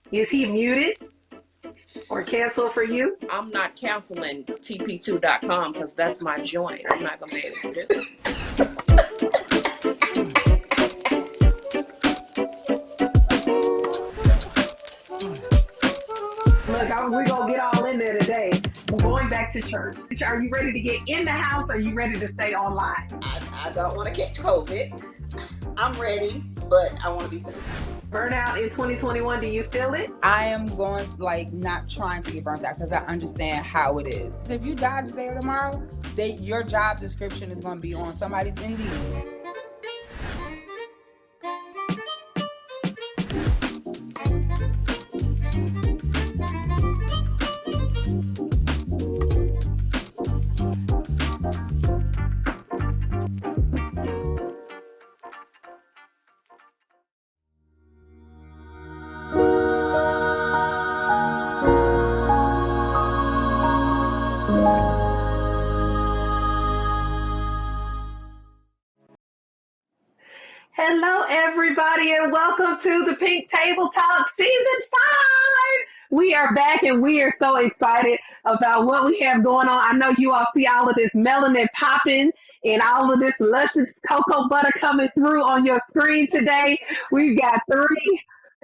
Is he muted or canceled for you? I'm not canceling TP2.com because that's my joint. I'm not going to be able to do it. Look, we're going to get all in there today. We're going back to church. Are you ready to get in the house or are you ready to stay online? I don't want to catch COVID. I'm ready, but I want to be safe. Burnout in 2021, do you feel it? I am going, not trying to get burnt out because I understand how it is. If you die today or tomorrow, your job description is going to be on somebody's Indeed. Hello, everybody, and welcome to the Pink Table Talk Season 5. We are back, and we are so excited about what we have going on. I know you all see all of this melanin popping and all of this luscious cocoa butter coming through on your screen today. We've got three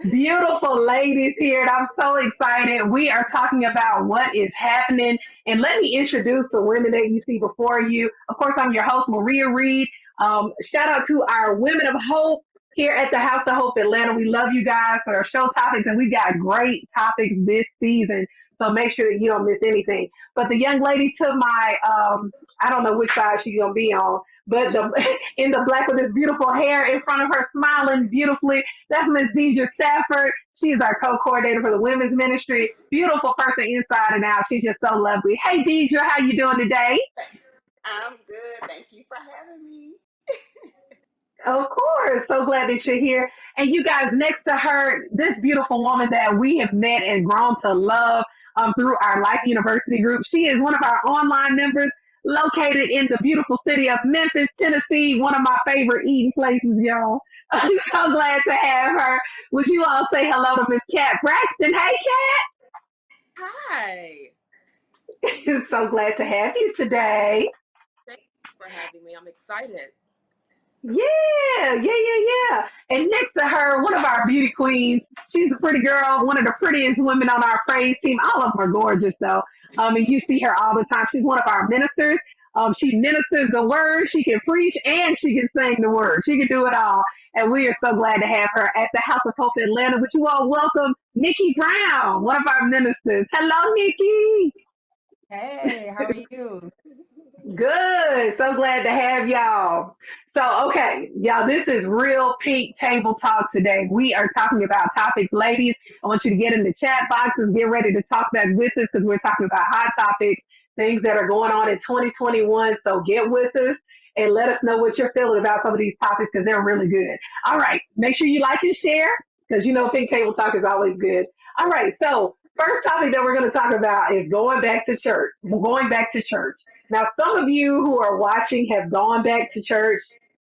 beautiful ladies here, and I'm so excited. We are talking about what is happening, and let me introduce the women that you see before you. Of course, I'm your host, Maria Reed. Shout out to our Women of Hope here at the House of Hope Atlanta. We love you guys for our show topics, and we got great topics this season. So make sure that you don't miss anything. But the young lady to my, I don't know which side she's gonna be on, but in the black with this beautiful hair in front of her, smiling beautifully. That's Miss Deidre Stafford. She is our co-coordinator for the women's ministry. Beautiful person inside and out. She's just so lovely. Hey, Deidre, how you doing today? I'm good. Thank you for having me. Of course. So glad that you're here. And you guys, next to her, this beautiful woman that we have met and grown to love through our Life University group. She is one of our online members located in the beautiful city of Memphis, Tennessee, one of my favorite eating places, y'all. I'm so glad to have her. Would you all say hello to Miss Kat Braxton? Hey, Hi. Kat. So glad to have you today. Thank you for having me. I'm excited. Yeah. And next to her, one of our beauty queens. She's a pretty girl, one of the prettiest women on our praise team. All of them are gorgeous, though. And you see her all the time. She's one of our ministers. She ministers the word. She can preach and she can sing the word. She can do it all. And we are so glad to have her at the House of Hope Atlanta. But you all welcome Nikki Brown, one of our ministers. Hello, Nikki. Hey, how are you? Good. So glad to have y'all. So, okay, y'all, this is real pink table talk today. We are talking about topics. Ladies, I want you to get in the chat boxes, get ready to talk back with us because we're talking about hot topics, things that are going on in 2021. So get with us and let us know what you're feeling about some of these topics because they're really good. All right, make sure you like and share because you know pink table talk is always good. All right, so first topic that we're going to talk about is going back to church. Going back to church. Now, some of you who are watching have gone back to church,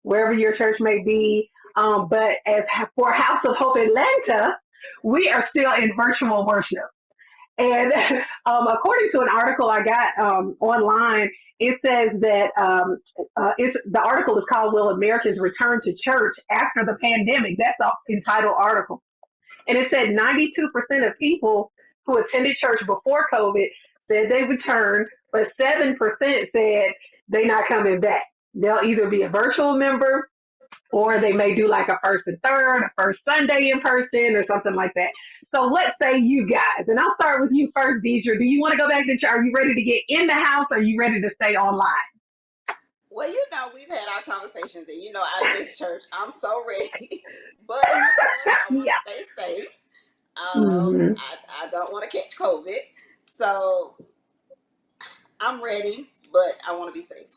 wherever your church may be. But as for House of Hope Atlanta, we are still in virtual worship. And according to an article I got online, it says that the article is called "Will Americans Return to Church After the Pandemic?" That's the entitled article. And it said 92% of people who attended church before COVID said they returned, but 7% said they're not coming back. They'll either be a virtual member or they may do like a first and third, a first Sunday in person or something like that. So what say you guys? And I'll start with you first, Deidre. Do you want to go back to church? Are you ready to get in the house or are you ready to stay online? Well, we've had our conversations, and I miss church. I'm so ready, but of course, I want Yeah. to stay safe. Mm-hmm. I don't want to catch COVID, so I'm ready, but I want to be safe.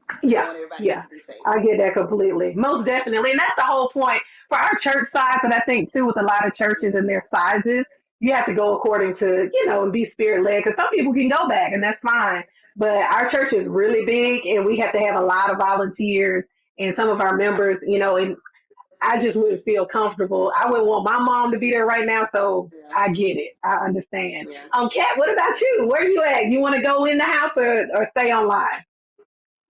I Yeah, want everybody else yeah. to be safe. I get that completely. Most definitely. And that's the whole point for our church size. And I think, too, with a lot of churches and their sizes, you have to go according to, and be spirit led because some people can go back and that's fine. But our church is really big and we have to have a lot of volunteers and some of our members, and I just wouldn't feel comfortable. I wouldn't want my mom to be there right now, so Yeah. I get it. I understand. Yeah. Kat, what about you? Where you at? You want to go in the house or stay online?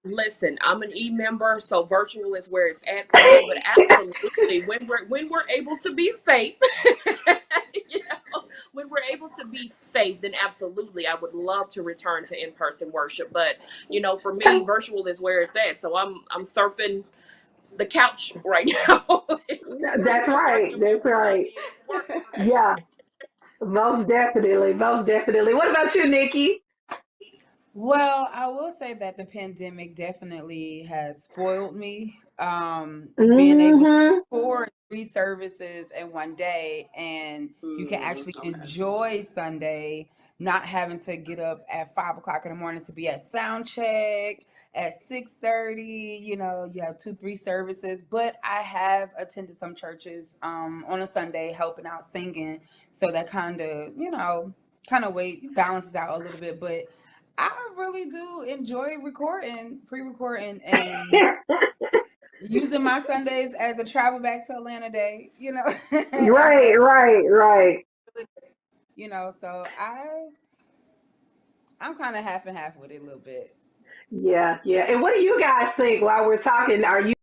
Listen, I'm an e-member, so virtual is where it's at for me. But absolutely, when we're able to be safe, you know, when we're able to be safe, then absolutely, I would love to return to in-person worship. But for me, virtual is where it's at. So I'm surfing the couch right now, That's enjoying the right. worship on That's right. Sunday, and it's working great. Yeah, most definitely. Most definitely. What about you, Nikki? Well, I will say that the pandemic definitely has spoiled me. Being able to Mm-hmm. record 3 services in one day, and you can actually Okay. enjoy Sunday, not having to get up at 5 o'clock in the morning to be at sound check at 6:30. You have 2, 3 services. But I have attended some churches on a Sunday, helping out singing, so that kind of weight balances out a little bit, but. I really do enjoy recording, pre-recording, and using my Sundays as a travel back to Atlanta day. Right, As right, right. so I'm kind of half and half with it a little bit. Yeah, yeah. And what do you guys think while we're talking? Are you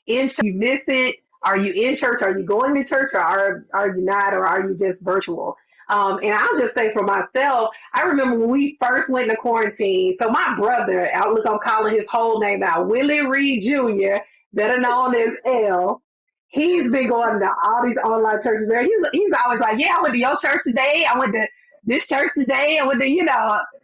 in church? You miss it? Are you in church? Are you going to church, or are you not, or are you just virtual? And I'll just say for myself, I remember when we first went into quarantine. So my brother, I was gonna call his whole name now, Willie Reed Jr., better known as L. He's been going to all these online churches. There, he's always like, "Yeah, I went to your church today. I went to this church today. I went to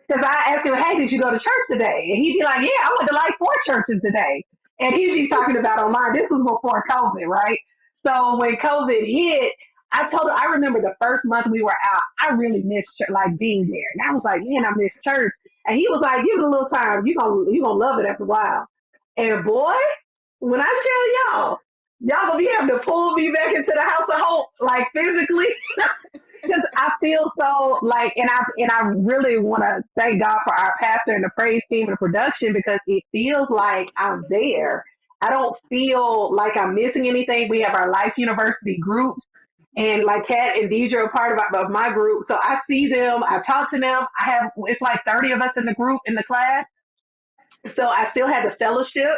because I asked him, hey, did you go to church today? And he'd be like, yeah, I went to like 4 churches today. And he'd be talking about online. This was before COVID, right? So when COVID hit, I remember the first month we were out, I really missed like being there. And I was like, man, I miss church. And he was like, give it a little time. You gonna love it after a while. And boy, when I tell y'all gonna be able to pull me back into the house of hope, like physically, because I feel so like, and I really want to thank God for our pastor and the praise team and the production because it feels like I'm there. I don't feel like I'm missing anything. We have our Life University groups, and like Kat and Deidre are part of my group, so I see them. I talk to them. I have it's like 30 of us in the group in the class, so I still had the fellowship.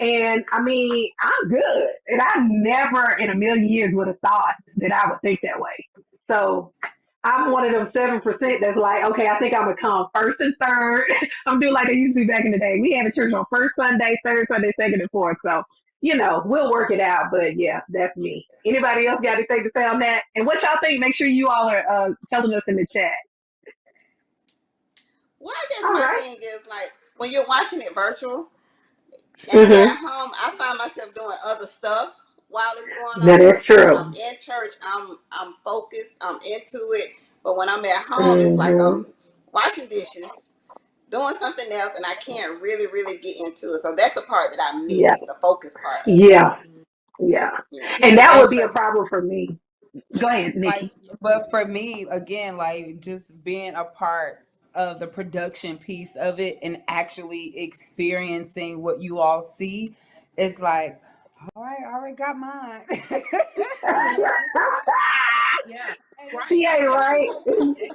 And I mean, I'm good. And I never in a million years would have thought that I would think that way. So I'm one of them 7% that's like, okay, I think I'm gonna come first and third. I'm doing like I used to back in the day. We have a church on first Sunday, third Sunday, second and fourth. So, we'll work it out. But yeah, that's me. Anybody else got anything to say on that? And what y'all think? Make sure you all are telling us in the chat. Well, I guess All my right. thing is like when you're watching it virtual and you're Mm-hmm. at home, I find myself doing other stuff while it's going That on. is But see, when I'm true. in church, I'm focused, I'm into it. But when I'm at home, it's like Mm-hmm. I'm washing dishes, doing something else, and I can't really, really get into it. So that's the part that I Yeah. miss, the focus part of it. Yeah. Yeah. Yeah. And Yeah, that would and be a problem for me. Go ahead, like, Nikki. but for me, again, like just being a part of the production piece of it and actually experiencing what you all see, it's like, all right, I already got mine. Yeah, And it's right. She ain't I right. agree.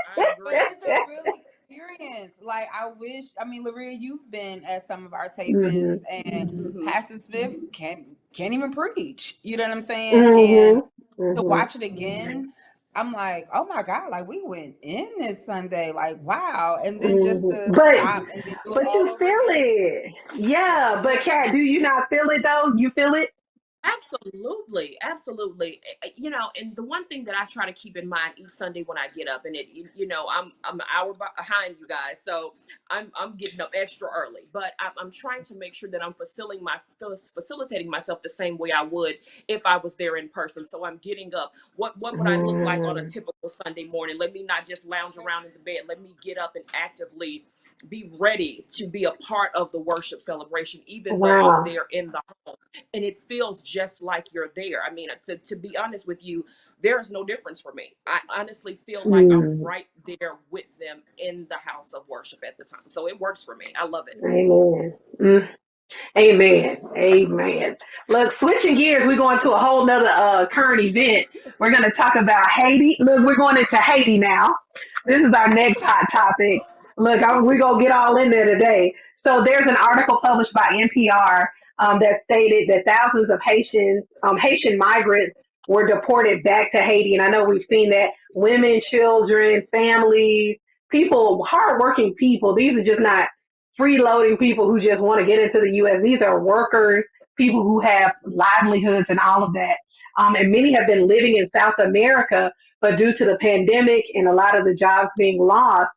I But agree. it's a real experience. Like I mean, Laria, you've been at some of our Mhm. tapings, and Mhm. Hmm. Pastor Smith can't even preach. You know what I'm saying? And Mhm. to Mhm. watch it again, I'm like, oh my God, like we went in this Sunday, like wow. And then just Mhm. to But stop and then do it but all you over feel again. it. Yeah. Yeah, but Kat, do you not feel it though? You feel it? Absolutely, absolutely. And the one thing that I try to keep in mind each Sunday when I get up, and I'm an hour behind you guys, so I'm getting up extra early. But I'm trying to make sure that I'm facilitating myself the same way I would if I was there in person. So I'm getting up. What would I look like on a Mm. typical Sunday morning? Let me not just lounge around in the bed. Let me get up and actively be ready to be a part of the worship celebration, even though I'm Wow. there in the home and it feels just like you're there. I mean, to be honest with you, there is no difference for me. I honestly feel like I'm Mm. right there with them in the house of worship at the time. So it works for me. I love it. Amen. Mm. Amen. Amen. Look, switching gears, we're going to a whole nother current event. We're going to talk about Haiti. Look, we're going into Haiti now. This is our next hot topic. Look, we're going to get all in there today. So there's an article published by NPR that stated that thousands of Haitian migrants were deported back to Haiti. And I know we've seen that women, children, families, people, hardworking people. These are just not freeloading people who just want to get into the U.S. These are workers, people who have livelihoods and all of that. And many have been living in South America, but due to the pandemic and a lot of the jobs being lost,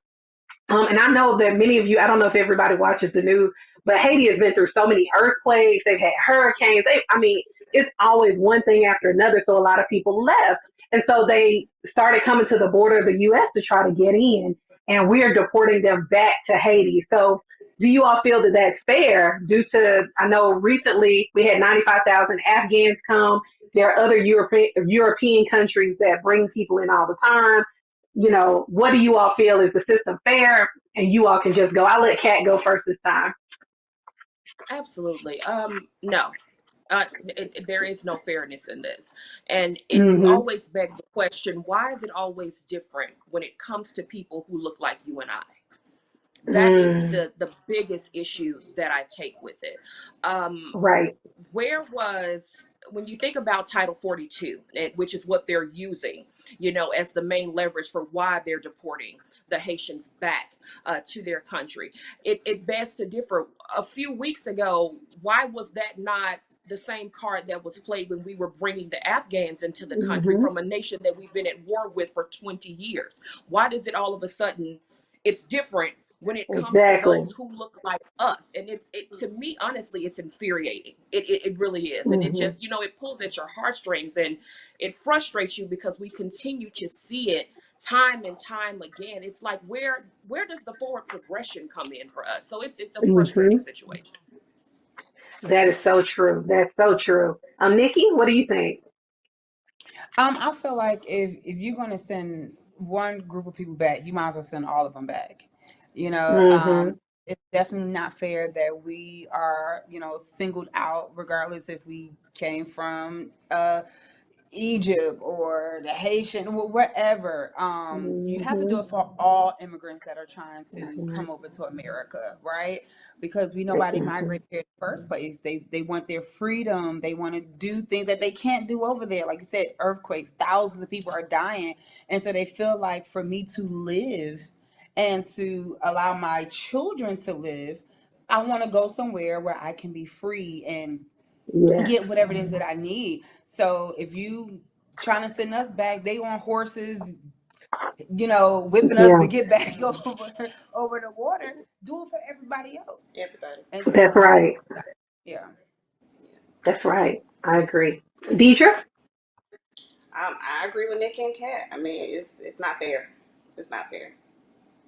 and I know that many of you, I don't know if everybody watches the news, but Haiti has been through so many earthquakes. They've had hurricanes. I mean, it's always one thing after another. So a lot of people left. And so they started coming to the border of the U.S. to try to get in. And we're deporting them back to Haiti. So do you all feel that that's fair due to, I know recently we had 95,000 Afghans come. There are other European countries that bring people in all the time. What do you all feel? Is the system fair? And you all can just go. I'll let Kat go first this time. Absolutely. No. There is no fairness in this. And you Mm-hmm. always beg the question, why is it always different when it comes to people who look like you and I? That is Mm, the biggest issue that I take with it. Um, right. where was when you think about Title 42, which is what they're using, as the main leverage for why they're deporting the Haitians back to their country, it begs to differ. A few weeks ago, why was that not the same card that was played when we were bringing the Afghans into the country Mm-hmm. from a nation that we've been at war with for 20 years? Why does it all of a sudden it's different when it comes to Exactly. those who look like us? And it to me, honestly, it's infuriating. It really is. And it Mm-hmm. just, it pulls at your heartstrings, and it frustrates you because we continue to see it time and time again. It's like, where does the forward progression come in for us? So it's a frustrating Mm-hmm. situation. That is so true. That's so true. Nikki, what do you think? I feel like if you're gonna send one group of people back, you might as well send all of them back. You know, Mm-hmm. it's definitely not fair that we are, singled out, regardless if we came from Egypt or the Haitian, wherever. You have to do Mm-hmm. it for all immigrants that are trying to Mm-hmm. come over to America, right? Because we nobody Mm-hmm. migrated here in the first place. They want their freedom. They want to do things that they can't do over there. Like you said, earthquakes, thousands of people are dying, and so they feel like for me to live and to allow my children to live, I want to go somewhere where I can be free and Yes. get whatever it is that I need. So if you trying to send us back, they on horses, whipping us to Yeah. get back over the water. Do it for everybody else, Everybody. and just That's don't right. single us out. Yeah. Yeah. That's right. I agree. Deidre? I agree with Nick and Kat. I mean, it's not fair. It's not fair.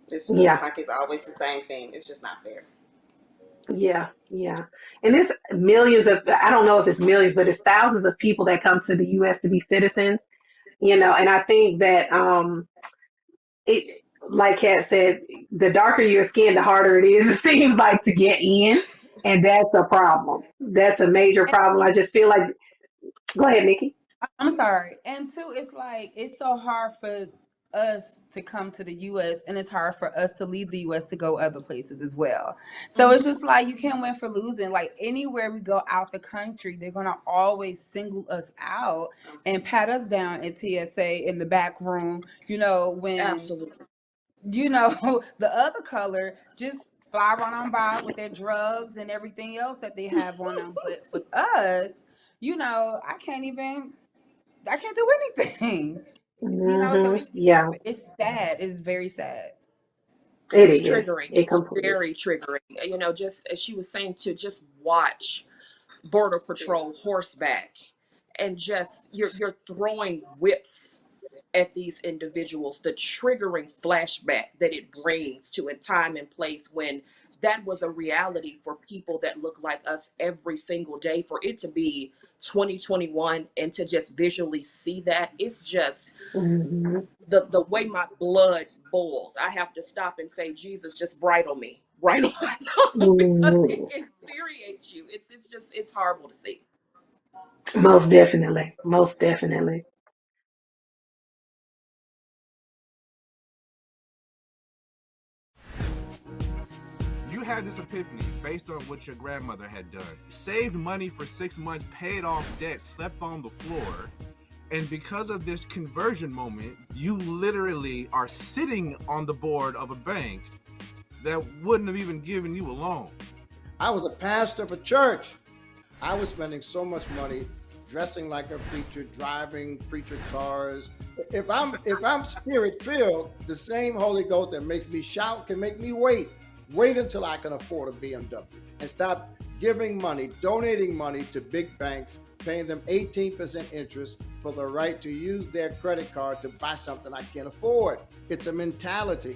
It's just Yeah. it's like it's always the same thing. It's just not fair. Yeah. Yeah. And it's millions of, I don't know if it's millions, but it's thousands of people that come to the U.S. to be citizens, and I think that it, like Kat said, the darker your skin, the harder it is, it seems like, to get in. And that's a problem. That's a major problem. I just feel like, go ahead, Nikki. I'm sorry. And two, it's like it's so hard for us to come to the US, and it's hard for us to leave the US to go other places as well. So it's Mhm. just like you can't win for losing. Like anywhere we go out the country, they're gonna always single us out and pat us down at TSA in the back room, when Absolutely. the other color just fly right on by with their drugs and everything else that they have on them. But for us, I can't do anything. So Yeah, it's sad. It's very sad. it It's is. triggering. It It's completely. very triggering. Just as she was saying, to just watch Border Patrol horseback, and just you're throwing whips at these individuals, the triggering flashback that it brings to a time and place when that was a reality for people that look like us every single day. For it to be 2021 and to just visually see that, it's just Hmm. the way my blood boils. I have to stop and say, Jesus, just bridle me right on my tongue, because it Hmm. infuriates hit you. It's horrible to see. Most definitely. Most definitely. You had this epiphany based on what your grandmother had done. Saved money for 6 months, paid off debt, slept on the floor. And because of this conversion moment, you literally are sitting on the board of a bank that wouldn't have even given you a loan. I was a pastor of a church. I was spending so much money dressing like a preacher, driving preacher cars. If I'm spirit filled, the same Holy Ghost that makes me shout can make me wait. Wait until I can afford a BMW and stop giving money, donating money to big banks, paying them 18% interest for the right to use their credit card to buy something I can't afford. It's a mentality.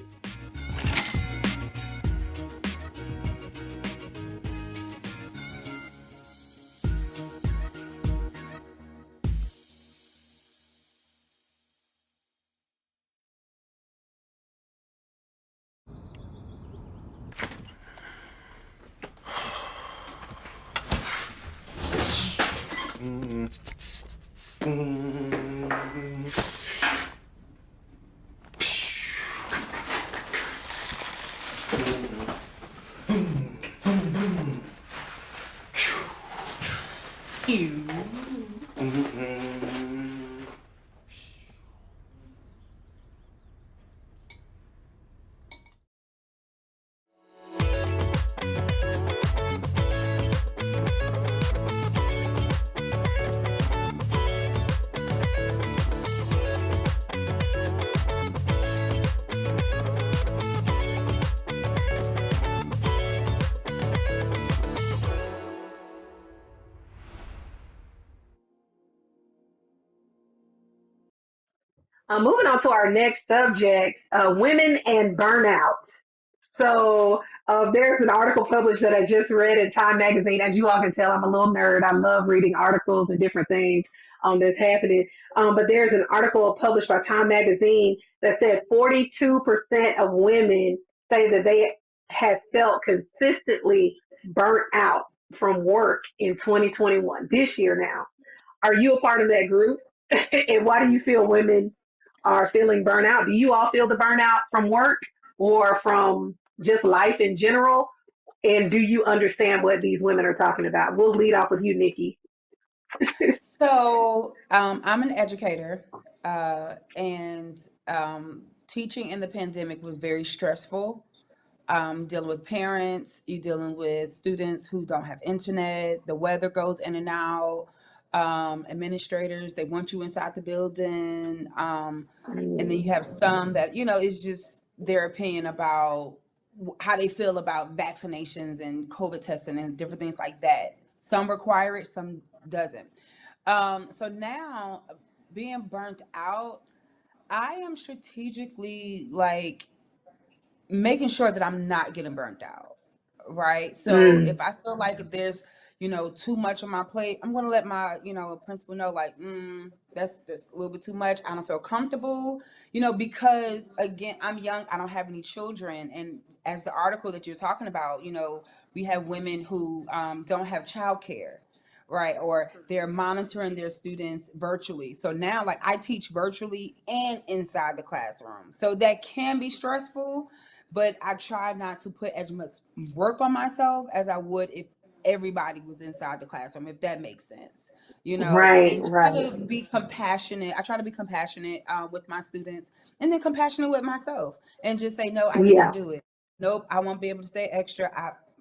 Moving on to our next subject, women and burnout. So there's an article published that I just read in Time Magazine. As you all can tell, I'm a little nerd. I love reading articles and different things that's happening. But there's an article published by Time Magazine that said 42% of women say that they have felt consistently burnt out from work in 2021, this year now. Are you a part of that group? And why do you feel women are feeling burnout? Do you all feel the burnout from work or from just life in general? And do you understand what these women are talking about? We'll lead off with you, Nikki. So, I'm an educator, and teaching in the pandemic was very stressful. Dealing with parents, you're dealing with students who don't have internet, the weather goes in and out, administrators, they want you inside the building. And then Mm, you have some that, it's just their opinion about how they feel about vaccinations and COVID testing and different things like that. Some require it, some doesn't. So now being burnt out, I am strategically like making sure that I'm not getting burnt out. Right. So mm, if I feel like there's, too much on my plate, I'm going to let my, principal know like, that's a little bit too much. I don't feel comfortable, because again, I'm young. I don't have any children. And as the article that you're talking about, we have women who don't have childcare. Right. Or they're monitoring their students virtually. So now, like, I teach virtually and inside the classroom. So that can be stressful, but I try not to put as much work on myself as I would if everybody was inside the classroom, if that makes sense, right, and try right. to be compassionate. I try to be compassionate with my students and then compassionate with myself and just say, no, I can't Yeah. do it. Nope, I won't be able to stay extra.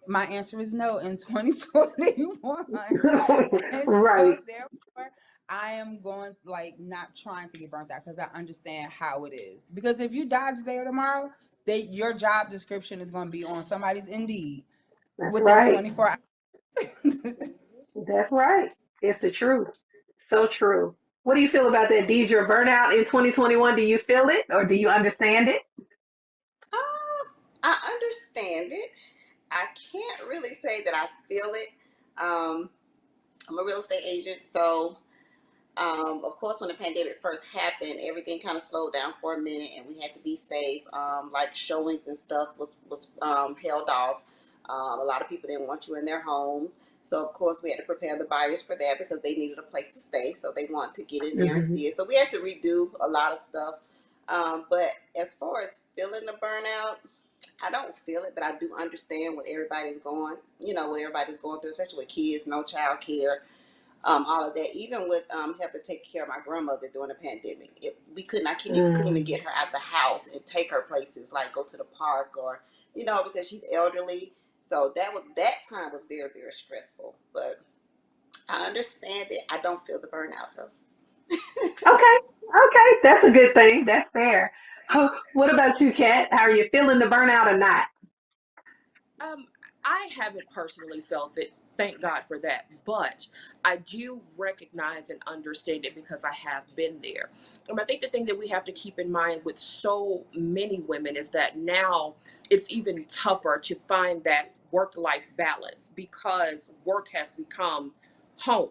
My answer is no in 2021. And so Right. therefore, I am going like not trying to get burnt out because I understand how it is. Because if you dodge there tomorrow, your job description is going to be on somebody's Indeed That's within right. 24 hours. That's right. It's the truth. So true. What do you feel about that, Deidre? Burnout in 2021, do you feel it or do you understand it? I understand it. I can't really say that I feel it. Um, I'm a real estate agent, so of course, when the pandemic first happened, everything kind of slowed down for a minute, and we had to be safe. Like showings and stuff was held off. A lot of people didn't want you in their homes. So, of course, we had to prepare the buyers for that because they needed a place to stay. So, they wanted to get in there and Hmm. see it. So, we had to redo a lot of stuff. But as far as feeling the burnout, I don't feel it, but I do understand what everybody's going, what everybody's going through, especially with kids, no child care, all of that. Even with helping take care of my grandmother during the pandemic, couldn't even get her out the house and take her places like go to the park or because she's elderly. So that time was very, very stressful. But I understand it. I don't feel the burnout though. Okay, okay, that's a good thing. That's fair. What about you, Kat? How are you feeling the burnout or not? Um, I haven't personally felt it. Thank God for that. But I do recognize and understand it because I have been there. I think the thing that we have to keep in mind with so many women is that now it's even tougher to find that work life balance because work has become home.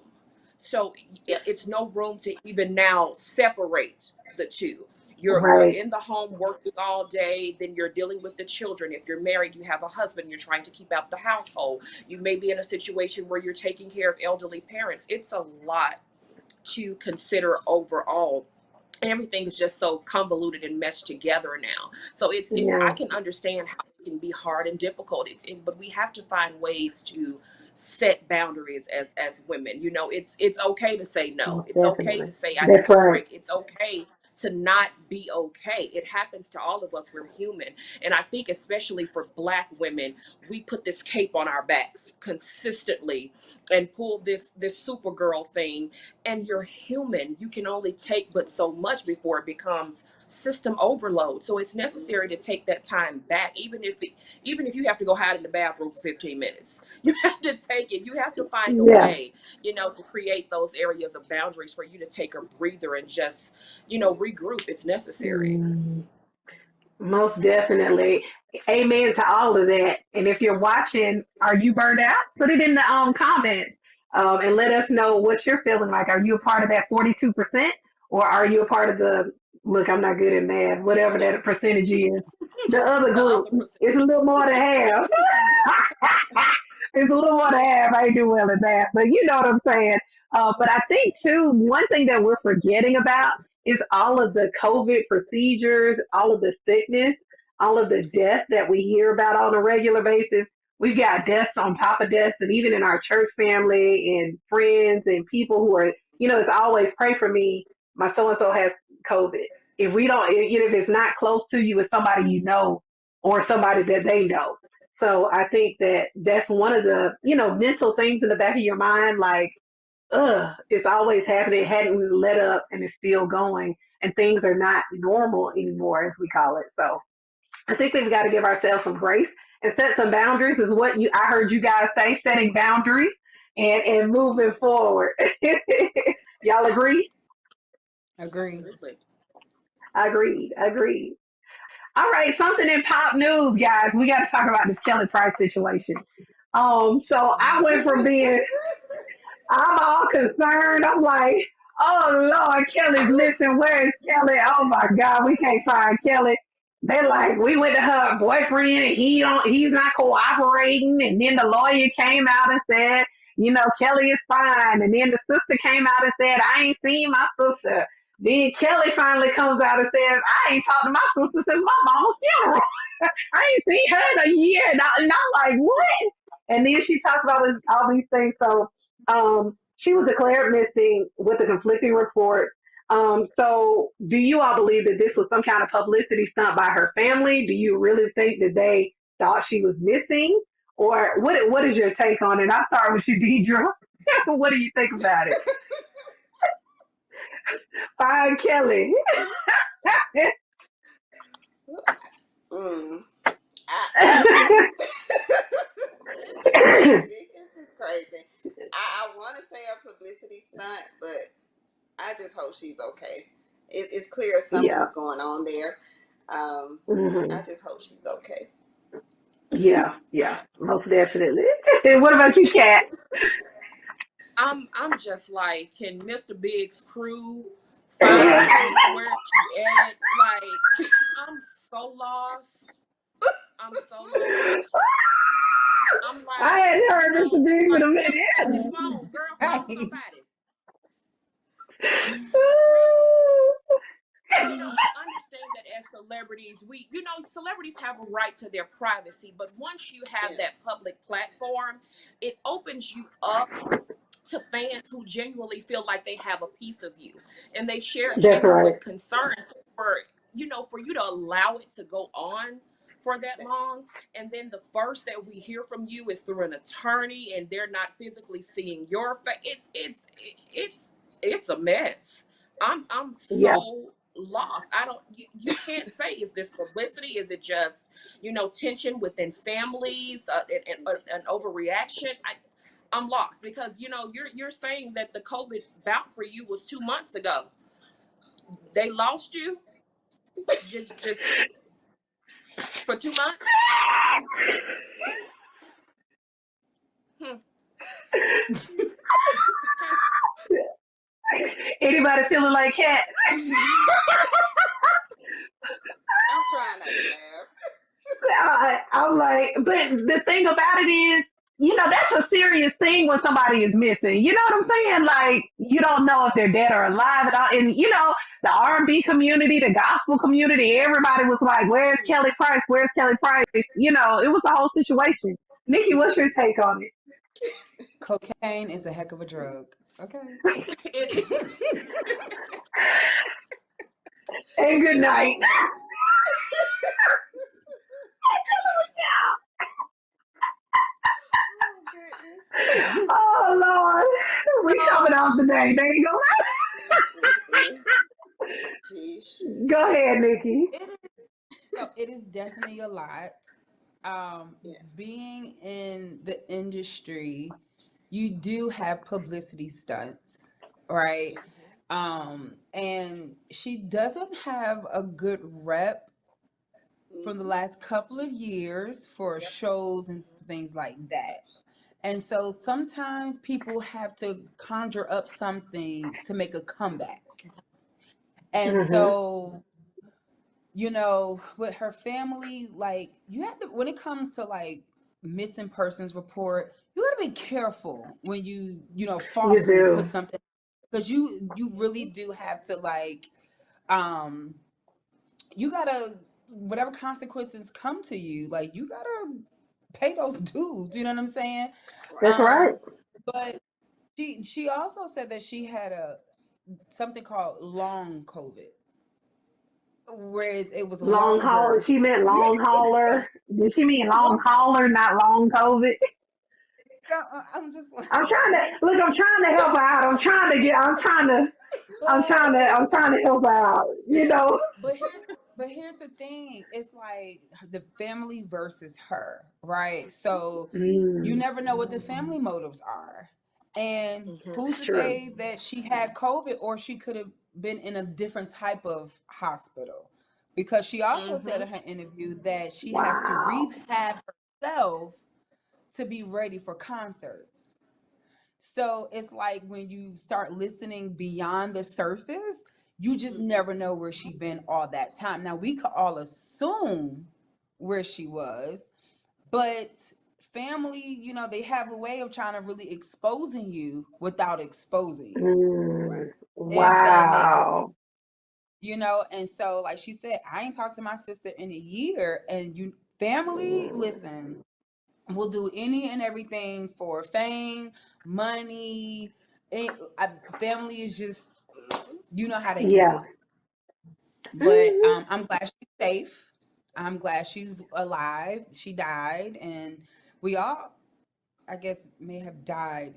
So Yep. it's no room to even now separate the two. You're Right. in the home working all day, then you're dealing with the children. If you're married, you have a husband, you're trying to keep out the household. You may be in a situation where you're taking care of elderly parents. It's a lot to consider overall. Everything is just so convoluted and meshed together now. So it's I Yeah. can understand how it can be hard and difficult. But we have to find ways to set boundaries as women. It's okay to say no. Most It's okay definitely. to say I That's need a right. break. It's okay to not be okay. It happens to all of us. We're human. And I think especially for Black women, we put this cape on our backs consistently and pull this Supergirl thing, and you're human. You can only take but so much before it becomes system overload. So it's necessary to take that time back, even if you have to go hide in the bathroom for 15 minutes. You have to take it. You have to find a Yeah. way, to create those areas of boundaries for you to take a breather and just, regroup. It's necessary. Mm. Most definitely. Amen to all of that. And if you're watching, are you burned out? Put it in the comments and let us know what you're feeling like. Are you a part of that 42%? Or are you a part of the, look, I'm not good at math, whatever that percentage is, the other The group? other percent. It's a little more than half. It's a little more than half. I ain't do well at math, but you know what I'm saying. But I think, too, one thing that we're forgetting about is all of the COVID procedures, all of the sickness, all of the death that we hear about on a regular basis. We've got deaths on top of deaths, and even in our church family and friends and people who are, it's always pray for me. My so and so has COVID. If we don't, if it's not close to you, it's somebody you know or somebody that they know. So I think that that's one of the, mental things in the back of your mind, like, it's always happening, hadn't let up, and it's still going, and things are not normal anymore, as we call it. So I think we've got to give ourselves some grace and set some boundaries. Is what I heard you guys say, setting boundaries and moving forward. Y'all agree? Agree. Absolutely. Agreed. Agreed. All right, something in pop news, guys. We got to talk about this Kelly Price situation. So I went from being I'm all concerned. I'm like, oh Lord, Kelly's missing. Where is Kelly? Oh my God, we can't find Kelly. They like, we went to her boyfriend and he's not cooperating. And then the lawyer came out and said, Kelly is fine. And then the sister came out and said, I ain't seen my sister. Then Kelly finally comes out and says, I ain't talked to my sister since my mom's funeral. I ain't seen her in a year. And I'm like, what? And then she talks about all these things. So she was declared missing with a conflicting report. So do you all believe that this was some kind of publicity stunt by her family? Do you really think that they thought she was missing? Or what is your take on it? I'll start with you, Deidre. What do you think about it? Fine, Kelly. Mm. It's just crazy. It's just crazy. I want to say a publicity stunt, but I just hope she's okay. It's clear something Yeah. is going on there. Hmm. I just hope she's okay. Yeah. Yeah. Most definitely. What about you, Kat? I'm just like, can Mr. Big's crew find sis? Where she at? Like, I'm so lost. I'm so lost. I'm I like, hadn't you heard know, Mr. it's Big in like, a Will, take this minute. phone, girl, call Right. somebody. Really? You know, I understand that as celebrities, celebrities have a right to their privacy, but once you have Yeah. that public platform, it opens you up to fans who genuinely feel like they have a piece of you and they share That's That's right. right. genuine concerns for you to allow it to go on for that long, and then the first that we hear from you is through an attorney and they're not physically seeing your face. It's a mess. I'm Yeah, so lost. I don't you can't say, is this publicity, is it just tension within families, an overreaction? I'm lost because you're saying that the COVID bout for you was 2 months ago. They lost you just for 2 months. Hmm. Okay. anybody feeling like cat? I'm trying not to laugh. I'm like, but the thing about it is, that's a serious thing when somebody is missing. You know what I'm saying? Like, you don't know if they're dead or alive at all. And the R&B community, the gospel community, everybody was like, "Where's Kelly Price? Where's Kelly Price?" It was a whole situation. Nikki, what's your take on Cocaine is a heck of a drug. Okay. It is. it? And good night. Oh my. Oh goodness. Oh Lord, we coming So off today. There you Mm-mm-mm. Jeez. go. Go ahead, Nikki. it is it is definitely a lot. Um, Yeah. Being in the industry, you do have publicity stunts, right? And she doesn't have a good rep from the Mm-hmm. last couple of years for shows and things like that. And so sometimes people have to conjure up something to make a comeback. And Mhm. so, with her family, like, you have to, when it comes to like missing persons report, you got to be careful when you You falsely put do. something, because you really do have to, like, um you gotta, whatever consequences come to you, like, you gotta pay those dues, you know what I'm saying? That's Right. right. um but she also said that she had a something called long COVID, whereas it was Long hauler. longer. She meant long hauler. Did she mean long Long, hauler, not long COVID? I'm just like, I'm trying to what? look. I'm trying to help her out. I'm trying to get. I'm trying to. I'm trying to. But I'm trying to help her out. But here's the thing. It's like the family versus her, right? So you Mm, never know what the family motives are. And Mm-hmm. who's to true. say that she had COVID, or she could have been in a different type of hospital? Because she also said Mm-hmm. in her interview that she has to Wow. rehab herself to be ready for concerts. So it's like when you start listening beyond the surface, you just Mm-hmm. never know where she been all that time. Now we could all assume where she was, but family, they have a way of trying to really exposing you without exposing you, Mm, Right. if that makes, wow. and so, like she said, I ain't talked to my sister in a year, and family, listen, will do any and everything for fame, money. Family is just, you know how they can Yeah. be. But Mhm. I'm glad she's safe. I'm glad she's alive. She died, and we all, I guess, may have died.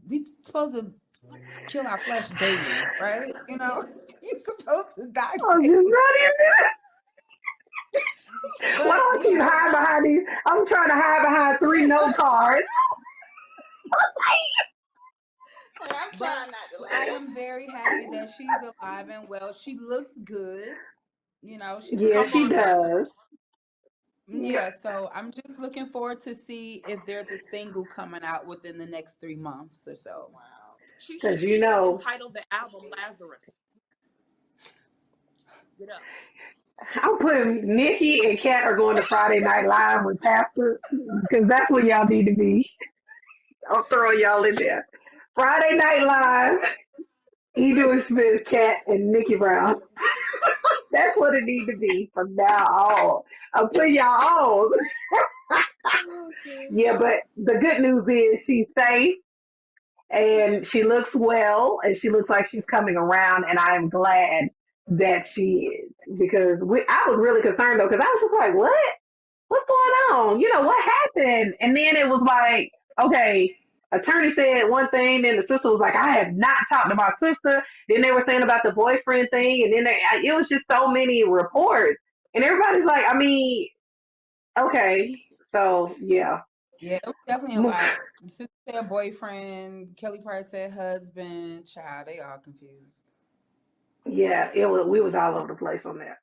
We supposed to kill our flesh daily, right? You're supposed to die I'm just daily. not even. Why But don't you hide behind these? I'm trying to hide behind three note cards. And I'm but trying not to I laugh. am very happy that she's alive and well. She looks good. She looks Yeah, Come she on, good. does. Lazarus. Yeah. Yeah, so I'm just looking forward to see if there's a single coming out within the next 3 months or so. Wow. She Because should she should entitle the album Lazarus. Get up. I'm putting Nikki and Kat are going to Friday Night Live with Pastor because that's where y'all need to be. I'm throwing y'all in there. Friday Night Live, Edith Smith, Kat, and Nikki Brown. That's what it need to be from now on. I'm putting y'all on. Oh, Yeah, gosh. but the good news is she's safe and she looks well and she looks like she's coming around and I am glad that she is because I was really concerned though because I was just like, what? What's going on? You know, what happened? And then it was like, okay, attorney said one thing, then the sister was like, I have not talked to my sister. Then they were saying about the boyfriend thing, and then it was just so many reports. And everybody's like, I mean, okay, so yeah. Yeah, it was definitely a lot. The sister said boyfriend, Kelly Price said husband, child, they all confused. Yeah, it was we was all over the place on that.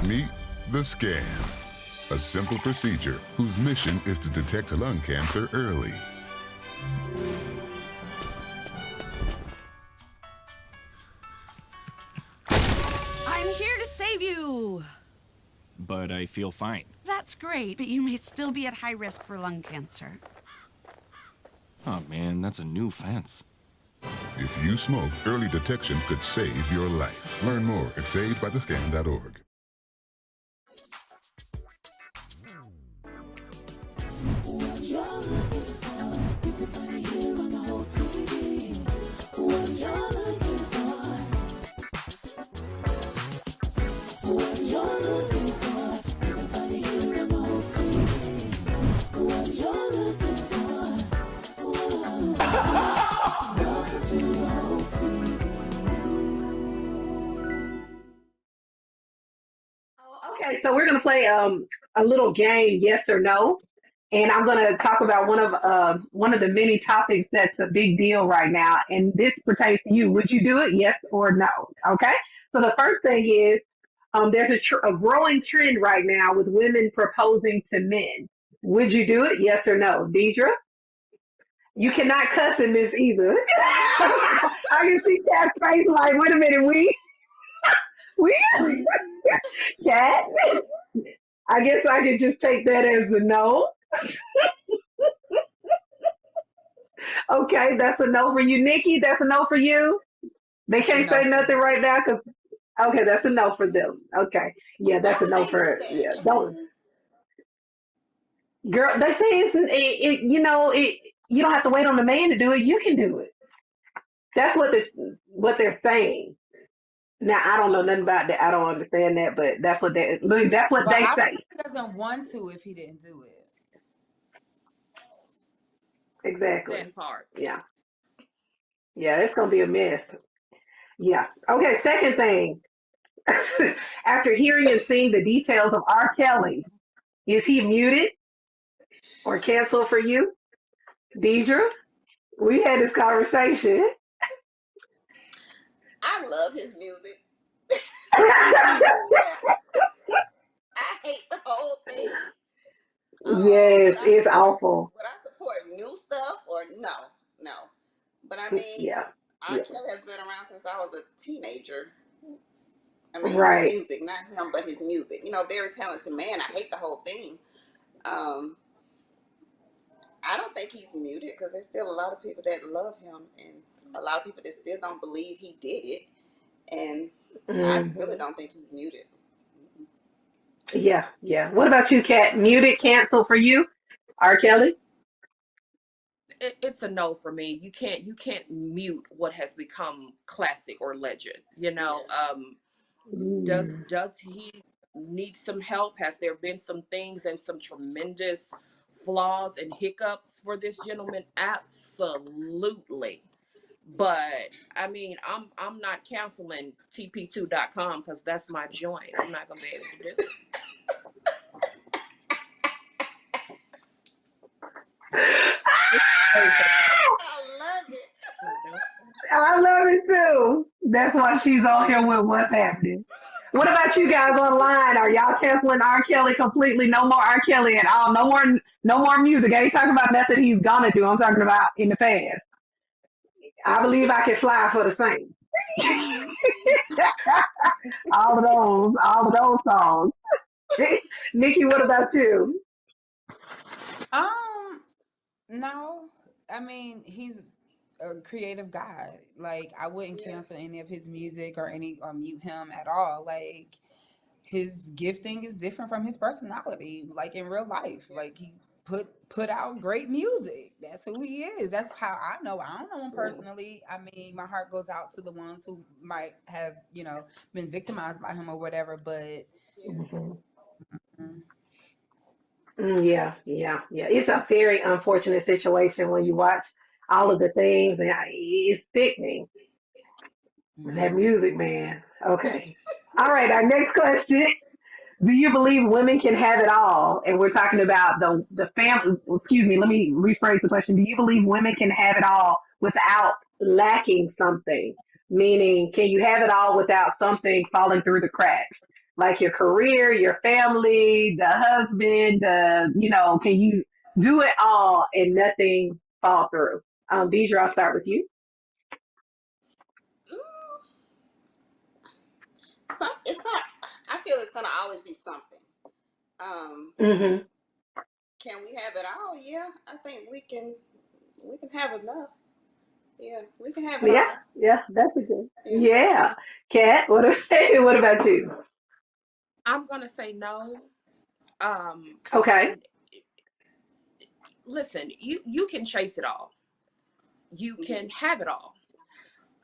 Meet the scan, a simple procedure whose mission is to detect lung cancer early. I'm here to save you. But I feel fine. That's great, but you may still be at high risk for lung cancer. Oh man, that's a new fence. If you smoke, early detection could save your life. Learn more at savedbythescan.org. Okay, so we're gonna play a little game, yes or no, and I'm gonna talk about one of the many topics that's a big deal right now, and this pertains to you. Would you do it, yes or no? Okay. So the first thing is there's a growing trend right now with women proposing to men. Would you do it, yes or no, Deidre? You cannot cuss in this either. I can see Cat's face like, wait a minute, we Cat. I guess I could just take that as a no. Okay, that's a no for you, Nikki. That's a no for you. They That's a can't no say for me. nothing right now because okay, that's a no for them. Okay, yeah, Why that's a would no they do for that? yeah. I Don't mean, girl. They say you know it. You don't have to wait on the man to do it. You can do it. That's what they're saying. Now I don't know nothing about that. I don't understand that, but that's what they look. That's what But they I say. he doesn't want to if he didn't do it. Exactly. That part. Yeah. Yeah. It's gonna be a mess. Yeah. Okay. Second thing. After hearing and seeing the details of R. Kelly, is he muted or canceled for you? Deidre, we had this conversation. I love his music. I hate the whole thing. Yes, Would I it's support? awful. Would I support new stuff or no? No. But I mean, Yeah, R. yeah, Kelly has been around since I was a teenager. I mean, his right. music, not him, but his music. You know, very talented man. I hate the whole thing. Um, I don't think he's muted because there's still a lot of people that love him and a lot of people that still don't believe he did it. And so I really Hmm. don't think he's muted. Yeah, yeah. What about you, Kat? Muted, canceled for you? R. Kelly? It's a no for me. You can't mute what has become classic or legend. Yes. Mm. Does he need some help? Has there been some things and some tremendous flaws and hiccups for this gentleman? Absolutely. But I mean, I'm not canceling TP2.com because that's my joint. I'm not gonna be able to do it. I love it. I love it too. That's why she's on here with what's happening. What about you guys online? Are y'all canceling R. Kelly completely? No more R. Kelly at all. No more music. I ain't talking about nothing he's gonna do. I'm talking about in the past. I believe I can fly for the same. All of those songs. Nikki, what about you? Um, no, I mean he's a creative guy. Like I wouldn't Yeah. cancel any of his music or any or mute him at all. Like his gifting is different from his personality. Like in real life, Yeah. like he put out great music. That's who he is. That's how I know. I don't know him personally. I mean, my heart goes out to the ones who might have been victimized by him or whatever. But Yeah. Mhm. mm, Yeah, yeah, yeah. It's a very unfortunate situation when you watch all of the things, and it's sickening. That mhm. music, man. Okay. All right, our next question. Do you believe women can have it all? And we're talking about the family. Excuse me. Let me rephrase the question. Do you believe women can have it all without lacking something? Meaning, can you have it all without something falling through the cracks, like your career, your family, the husband? Can you do it all and nothing fall through? Deidre, I'll start with you. Mm, it's gonna. I feel it's gonna always be something. Um, Hmm. can we have it all? Yeah, I think we can. We can have enough. Yeah, we can have it Yeah, all. yeah, that's a good. Yeah. Yeah, Kat, what about you? I'm gonna say no. Okay. And listen, you can chase it all. You can Hmm. have it all.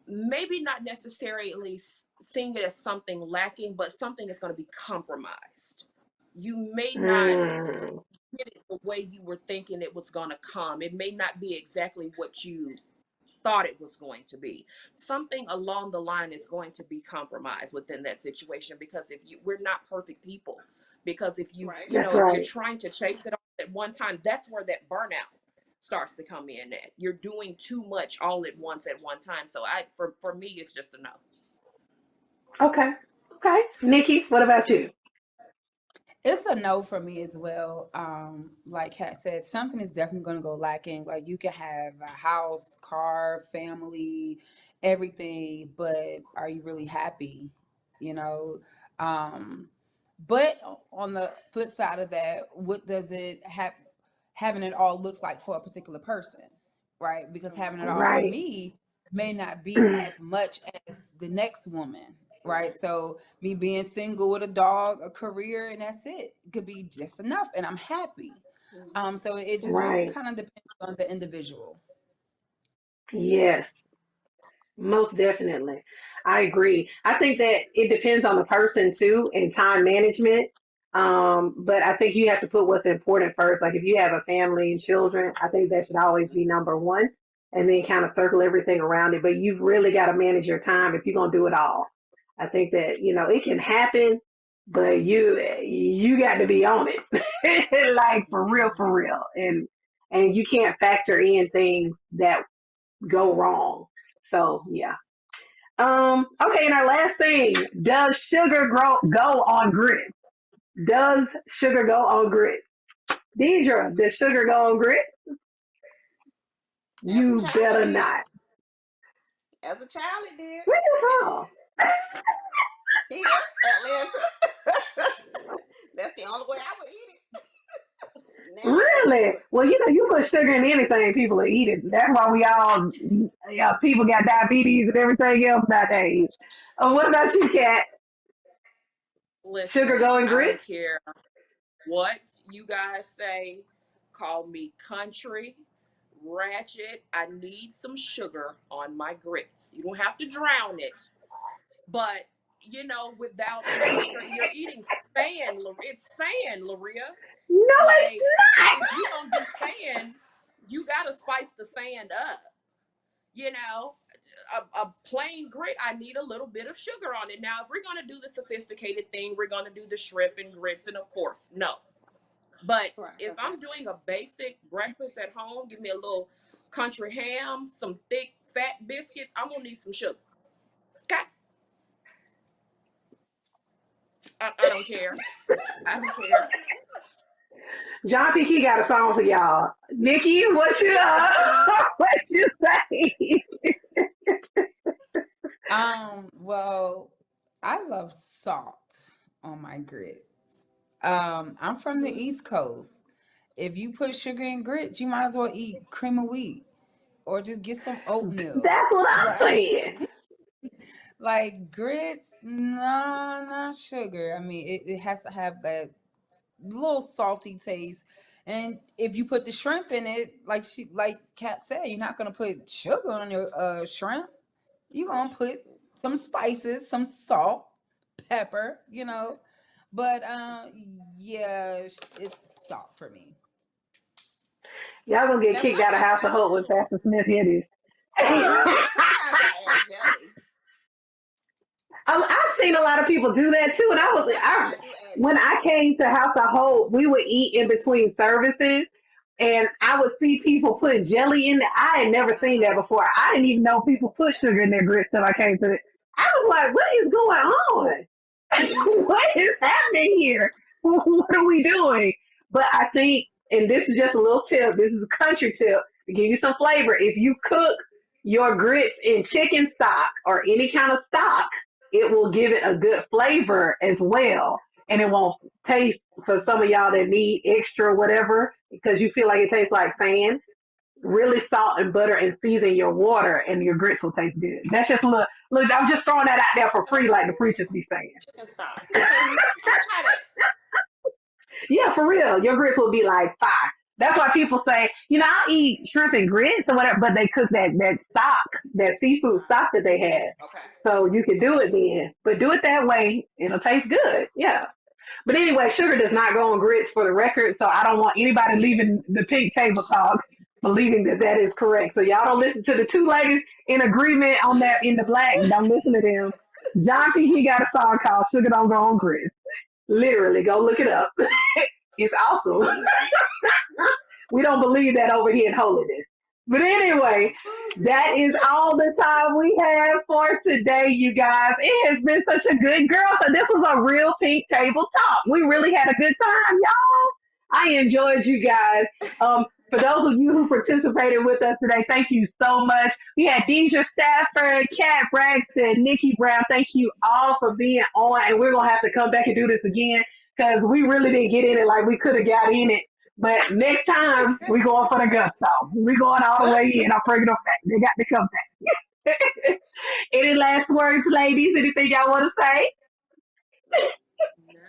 Maybe not necessarily seeing it as something lacking, but something is going to be compromised. You may not Mm, get it the way you were thinking it was going to come. It may not be exactly what you thought it was going to be. Something along the line is going to be compromised within that situation because if you we're not perfect people. Because if Right. that's if you're right. trying to chase it all at one time, that's where that burnout starts to come in at. You're doing too much all at once at one time. So for me it's just a no. Okay. Okay. Nikki, what about you? It's a no for me as well. Like Kat said, something is definitely going to go lacking. Like you can have a house, car, family, everything, but are you really happy? You know. Um, but on the flip side of that, what does it have? Having it all looks like for a particular person, right? Because having it all for Right. me may not be as much as the next woman, right? So me being single with a dog, a career, and that's it. It could be just enough, and I'm happy. So it just really Right. kind of depends on the individual. Yes. Most definitely. I agree. I think that it depends on the person too and time management. But I think you have to put what's important first. Like if you have a family and children, I think that should always be number one and then kind of circle everything around it. But you've really got to manage your time if you're gonna do it all. I think that, it can happen, but you got to be on it. Like for real. And you can't factor in things that go wrong. So yeah. Okay, and our last thing, does sugar go on grits? Does sugar go on grits? Deidre, does sugar go on grits? As a You child, it better did. not. As a child, it did. Where you from? Here, Atlanta. That's the only way I would eat it. Now I wouldn't do Really? it. Well, you put sugar in anything, people will eat it. That's why we all, people got diabetes and everything else nowadays. What about you, Kat? Sugar Listen, going I don't grits? care what you guys say. Call me country, ratchet. I need some sugar on my grits. You don't have to drown it, but without the sugar, you're eating sand. It's sand, Laria. No, it's Like not. if you gonna do sand, you gotta spice the sand up. You know, a plain grit, I need a little bit of sugar on it. Now, if we're gonna do the sophisticated thing, we're gonna do the shrimp and grits, and of course, no. But Right. if Okay. I'm doing a basic breakfast at home, give me a little country ham, some thick fat biscuits, I'm gonna need some sugar. Okay, I don't care. I don't care. John think he got a song for y'all. Nikki, what you what you say? Well, I love salt on my grits. I'm from the East Coast. If you put sugar in grits, you might as well eat cream of wheat or just get some oatmeal. That's what I'm Like, saying. like grits, nah, not sugar. I mean, it has to have that little salty taste. And if you put the shrimp in it, like Kat said, you're not gonna put sugar on your shrimp. You're gonna put some spices, some salt, pepper, But yeah, it's salt for me. Y'all gonna get Now kicked out of sometimes House of I Hope when do. Pastor Smith hear this. Sometimes I add jelly. I've seen a lot of people do that too, and Yeah, sometimes I do add when jelly. I came to House of Hope, we would eat in between services, and I would see people put jelly in it. I had never seen that before. I didn't even know people put sugar in their grits till I came to it. I was like, "What is going on? What is happening here? What are we doing?" But I think, and this is just a little tip. This is a country tip to give you some flavor. If you cook your grits in chicken stock or any kind of stock, it will give it a good flavor as well. And it won't taste for some of y'all that need extra whatever because you feel like it tastes like sand. Really salt and butter and season your water and your grits will taste good. That's just a little, look, I'm just throwing that out there for free like the preachers be saying. Chicken stock. Okay, I'm gonna try that. Yeah, for real. Your grits will be like fire. That's why people say, I'll eat shrimp and grits or whatever, but they cook that stock, that seafood stock that they had. Okay. So you can do Okay. it then. But do it that way, it'll taste good. Yeah. But anyway, sugar does not go on grits for the record, so I don't want anybody leaving the pink table talk believing that that is correct. So y'all don't listen to the two ladies in agreement on that in the black. Don't listen to them. John P. he got a song called "Sugar Don't Go on Grits." Literally, go look it up. It's awesome. We don't believe that over here in holiness. But anyway, that is all the time we have for today, you guys. It has been such a good girl. So this was a real pink table talk. We really had a good time, y'all. I enjoyed you guys. For those of you who participated with us today, thank you so much. We had Deja Stafford, Kat Braxton, Nikki Brown. Thank you all for being on. And we're going to have to come back and do this again because we really didn't get in it like we could have got in it. But next time, we going for the gusto. We going all the way in. I'm bringing them back. They got to come back. Any last words, ladies? Anything y'all want to say?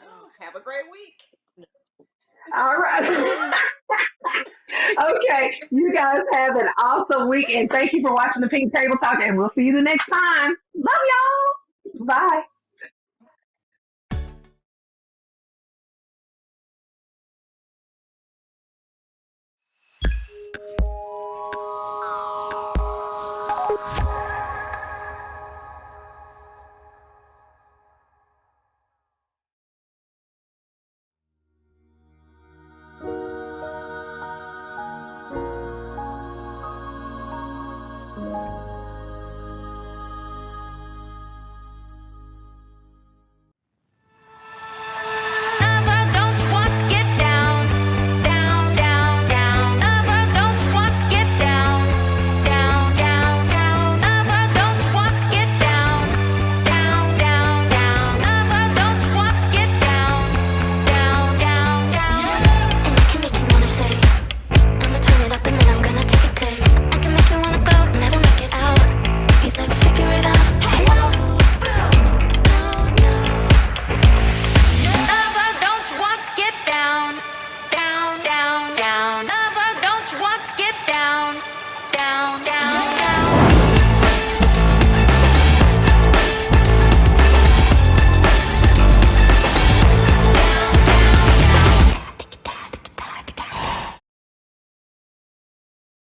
Oh, have a great week. All right. Okay. You guys have an awesome week. And thank you for watching the Pink Table Talk. And we'll see you the next time. Love y'all. Bye.